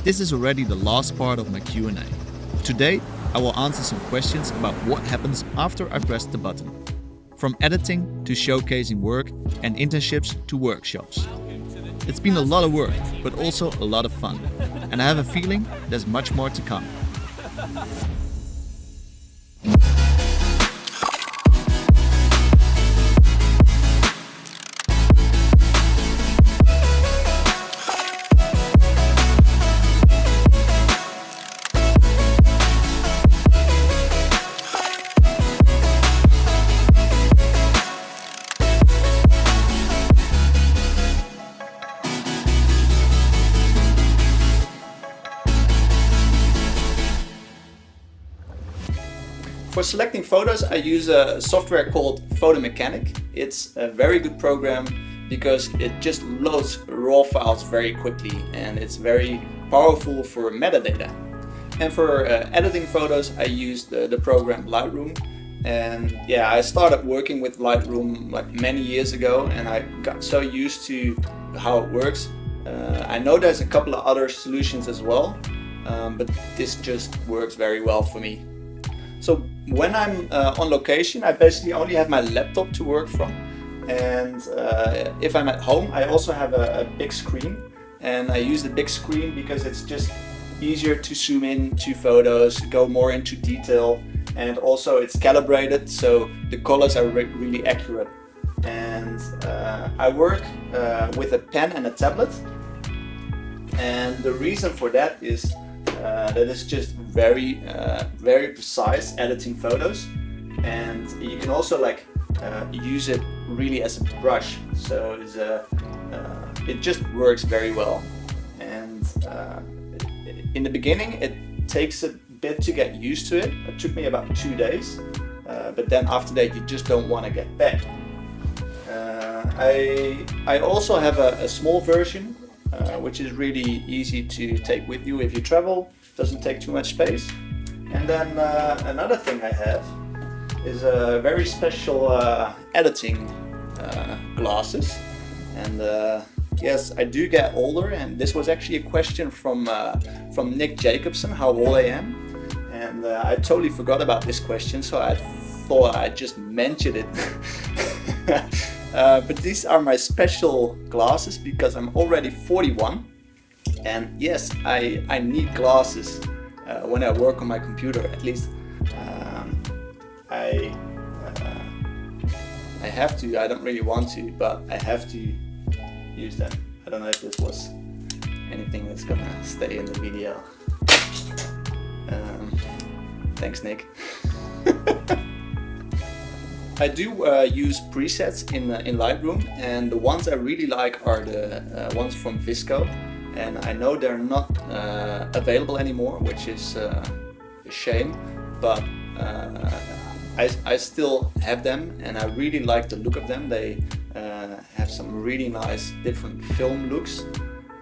This is already the last part of my Q&A. Today, I will answer some questions about what happens after I press the button. From editing to showcasing work and internships to workshops. It's been a lot of work, but also a lot of fun. And I have a feeling there's much more to come. For selecting photos, I use a software called Photo Mechanic. It's a very good program because it just loads raw files very quickly and it's very powerful for metadata. And for editing photos, I use the program Lightroom. And yeah, I started working with Lightroom like many years ago and I got so used to how it works. I know there's a couple of other solutions as well, but this just works very well for me. So when I'm on location, I basically only have my laptop to work from. And if I'm at home, I also have a big screen. And I use the big screen because it's just easier to zoom in to photos, go more into detail. And also it's calibrated, so the colors are really accurate. And I work with a pen and a tablet. And the reason for that is that it's just very precise editing photos, and you can also use it really as a brush. So it just works very well. And in the beginning, it takes a bit to get used to it. It took me about 2 days, but then after that, you just don't want to get back. I also have a small version. Which is really easy to take with you if you travel, doesn't take too much space. And then another thing I have is a very special editing glasses. And yes, I do get older, and this was actually a question from Nick Jacobson, how old I am. And I totally forgot about this question, so I thought I'd just mention it. But these are my special glasses because I'm already 41, and yes, I need glasses when I work on my computer. At least I have to. I don't really want to, but I have to use them. I don't know if this was anything that's gonna stay in the video. Thanks, Nick. I do use presets in Lightroom, and the ones I really like are the ones from Visco, and I know they're not available anymore, which is a shame, but I still have them and I really like the look of them. They have some really nice different film looks,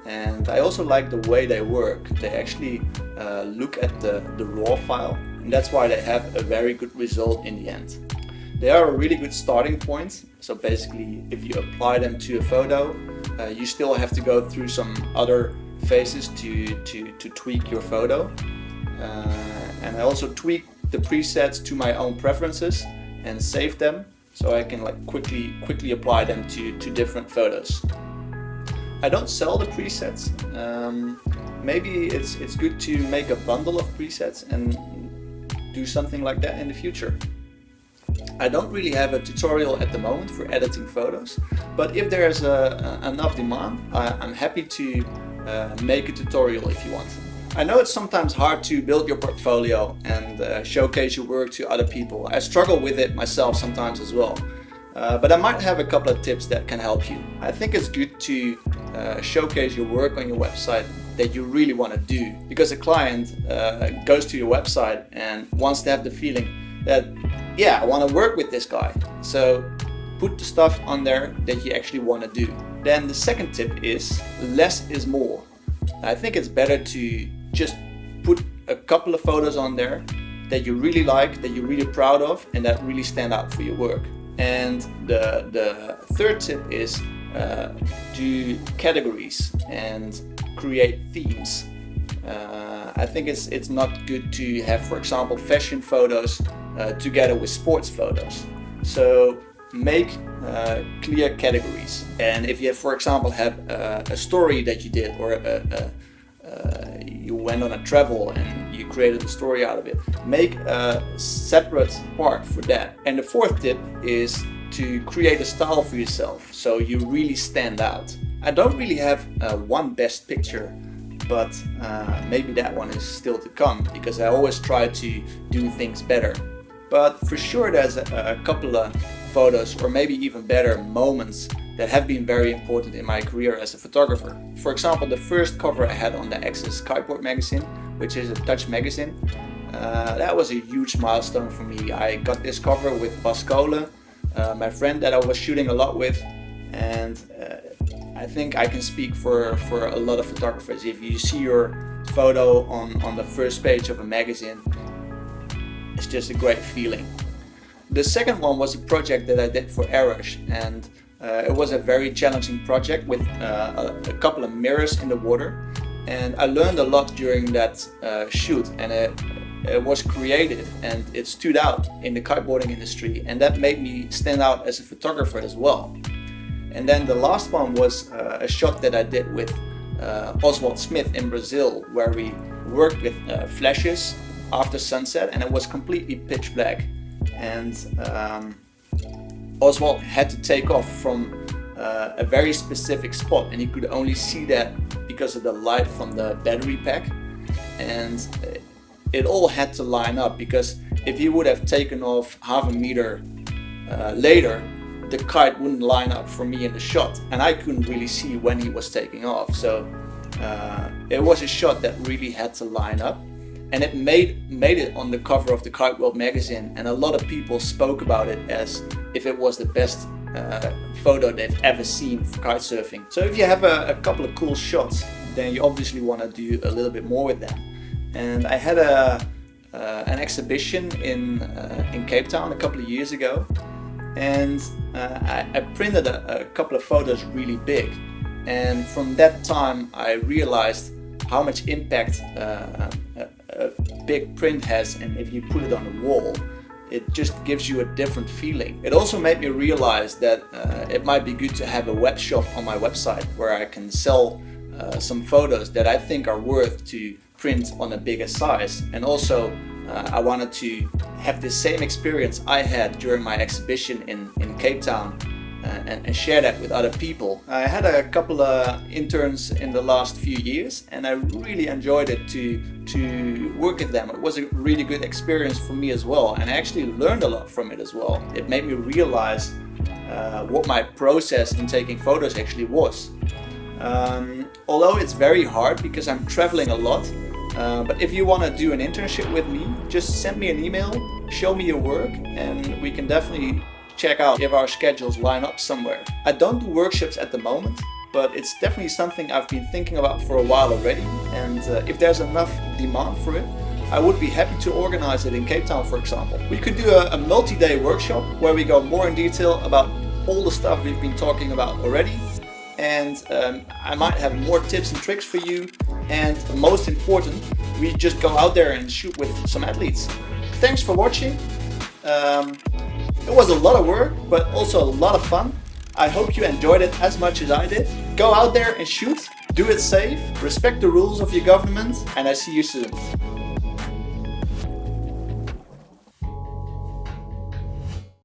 and I also like the way they work. They actually look at the raw file, and that's why they have a very good result in the end. They are a really good starting point. So basically, if you apply them to a photo, you still have to go through some other phases to tweak your photo. And I also tweak the presets to my own preferences and save them, so I can quickly apply them to different photos. I don't sell the presets. Maybe it's good to make a bundle of presets and do something like that in the future. I don't really have a tutorial at the moment for editing photos, but if there's enough demand, I'm happy to make a tutorial if you want. I know it's sometimes hard to build your portfolio and showcase your work to other people. I struggle with it myself sometimes as well, but I might have a couple of tips that can help you. I think it's good to showcase your work on your website that you really want to do, because a client goes to your website and wants to have the feeling that, yeah, I want to work with this guy. So put the stuff on there that you actually want to do. Then the second tip is less is more. I think it's better to just put a couple of photos on there that you really like, that you're really proud of, and that really stand out for your work. And the third tip is do categories and create themes. I think it's not good to have, for example, fashion photos together with sports photos. So make clear categories. And if you, for example, have a story that you did, or you went on a travel and you created a story out of it, make a separate part for that. And the fourth tip is to create a style for yourself, so you really stand out. I don't really have one best picture, but maybe that one is still to come, because I always try to do things better. But for sure there's a couple of photos, or maybe even better, moments that have been very important in my career as a photographer. For example, the first cover I had on the Access Kiteboard magazine, which is a Dutch magazine, that was a huge milestone for me. I got this cover with Bas Kolen, my friend that I was shooting a lot with, and I think I can speak for a lot of photographers. If you see your photo on the first page of a magazine, it's just a great feeling. The second one was a project that I did for Ydwer, and it was a very challenging project with a couple of mirrors in the water, and I learned a lot during that shoot, and it was creative and it stood out in the kiteboarding industry, and that made me stand out as a photographer as well. And then the last one was a shot that I did with Oswald Smith in Brazil, where we worked with flashes after sunset, and it was completely pitch black. And Oswald had to take off from a very specific spot, and he could only see that because of the light from the battery pack. And it all had to line up, because if he would have taken off half a meter later, the kite wouldn't line up for me in the shot, and I couldn't really see when he was taking off. So it was a shot that really had to line up, and it made it on the cover of the Kite World magazine, and a lot of people spoke about it as if it was the best photo they've ever seen for kite surfing. So if you have a couple of cool shots, then you obviously want to do a little bit more with them. And I had an exhibition in Cape Town a couple of years ago, and I printed a couple of photos really big, and from that time I realized how much impact a big print has, and if you put it on the wall, it just gives you a different feeling. It also made me realize that it might be good to have a web shop on my website where I can sell some photos that I think are worth to print on a bigger size. And also I wanted to have the same experience I had during my exhibition in Cape Town and share that with other people. I had a couple of interns in the last few years, and I really enjoyed it to work with them. It was a really good experience for me as well, and I actually learned a lot from it as well. It made me realize what my process in taking photos actually was. Although it's very hard because I'm traveling a lot, but if you want to do an internship with me, just send me an email, show me your work, and we can definitely check out if our schedules line up somewhere. I don't do workshops at the moment, but it's definitely something I've been thinking about for a while already, and if there's enough demand for it, I would be happy to organize it in Cape Town, for example. We could do a multi-day workshop where we go more in detail about all the stuff we've been talking about already, and I might have more tips and tricks for you, and most important, we just go out there and shoot with some athletes. Thanks for watching. It was a lot of work, but also a lot of fun. I hope you enjoyed it as much as I did. Go out there and shoot, do it safe, respect the rules of your government, and I see you soon.